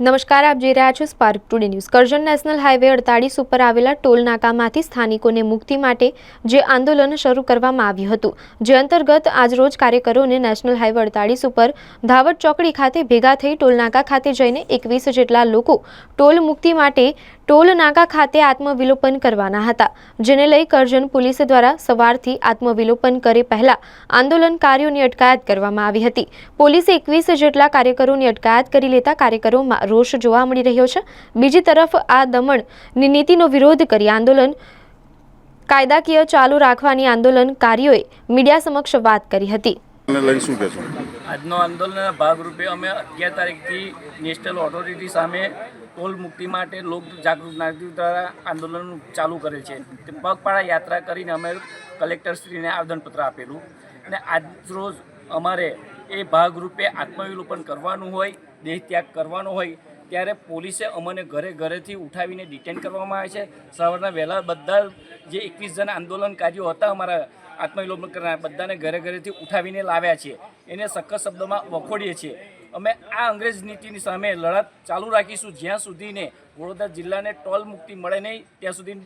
નમસ્કાર, આપ જોઈ રહ્યા છો spark today news. Karjan national highway 48 ઉપર આવેલા ટોલ નાકામાંથી સ્થાનિકોને મુક્તિ માટે જે આંદોલન શરૂ કરવામાં આવ્યું હતું, જે અંતર્ગત આજરોજ કાર્યકરોને નેશનલ હાઈવે 48 ઉપર ધાવડ ચોકડી ખાતે ભેગા થઈ ટોલ નાકા ખાતે જઈને 21 જેટલા લોકો ટોલ મુક્તિ માટે ટોલ નાકા ખાતે આત્મવિલોપન કરવાના હતા, જેને લઈ કરજણ પોલીસ દ્વારા સવારથી આત્મવિલોપન કરે પહેલા આંદોલનકારીઓની અટકાયત કરવામાં આવી હતી। પોલીસે 21 જેટલા કાર્યકરોની અટકાયત કરી લેતા કાર્યકરોમાં રોષ જોવા મળી રહ્યો છે। બીજી તરફ આ દમણની નીતિનો વિરોધ કરી આંદોલન કાયદાકીય ચાલુ રાખવાની આંદોલનકારીઓએ મીડિયા સમક્ષ વાત કરી હતી। આજનો આંદોલનના ભાગરૂપે અમે 11 તારીખથી નેશનલ ઓથોરિટી સામે ટોલ મુક્તિ માટે લોક જાગૃત નાગરિક દ્વારા આંદોલન ચાલુ કરે છે। પગપાળા યાત્રા કરીને અમે કલેક્ટરશ્રીને આવેદનપત્ર આપેલું અને આજરોજ અમારે એ ભાગરૂપે આત્મવિલોપન કરવાનું હોય, દેહ ત્યાગ કરવાનો હોય ત્યારે પોલીસે અમને ઘરેથી ઉઠાવીને ડિટેન કરવામાં આવે છે। સવારના વહેલા બધા જે 21 જણ આંદોલનકારીઓ હતા અમારા આત્મવિલોપન કરનાર બધાને ઘરેથી ઉઠાવીને લાવ્યા છે। એને સખત શબ્દોમાં વખોડીએ છીએ। અમે આ અંગ્રેજ નીતિની સામે લડત ચાલુ રાખીશું જ્યાં સુધીને વડોદરા જિલ્લાને ટોલ મુક્તિ મળે નહીં ત્યાં સુધી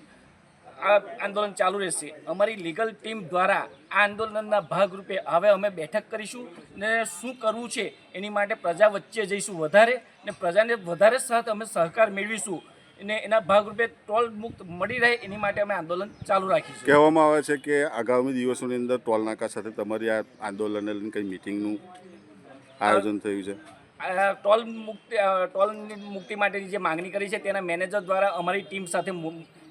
આ આંદોલન ચાલુ રહેશે। અમારી લીગલ ટીમ દ્વારા આ આંદોલનના ભાગરૂપે હવે અમે બેઠક કરીશું ને શું કરવું છે એની માટે પ્રજા વચ્ચે જઈશું વધારે ને પ્રજાને વધારે સાથ અમે સહકાર મેળવીશું અને એના ભાગરૂપે ટોલ મુક્ત મળી રહે એની માટે અમે આંદોલન ચાલુ રાખીશું। કહેવામાં આવે છે કે આગામી દિવસોની અંદર ટોલ નાકા સાથે તમારી આ આંદોલનને લઈને કંઈ મિટિંગનું આયોજન થયું છે? ટોલ મુક્તિ માટેની જે માગણી કરી છે તેના મેનેજર દ્વારા અમારી ટીમ સાથે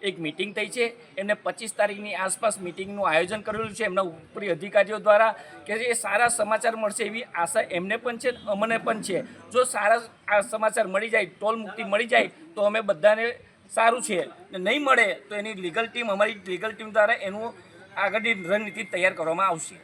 એક મિટિંગ થઈ છે। એમને 25 તારીખની આસપાસ મિટિંગનું આયોજન કરેલું છે એમના ઉપરી અધિકારીઓ દ્વારા કે એ સારા સમાચાર મળશે એવી આશા એમને પણ છે, અમને પણ છે। જો સારા સમાચાર મળી જાય, ટોલ મુક્તિ મળી જાય તો અમે બધાને સારું છે, નહીં મળે તો એની લીગલ ટીમ અમારી લીગલ ટીમ દ્વારા એનું આગળની રણનીતિ તૈયાર કરવામાં આવશે।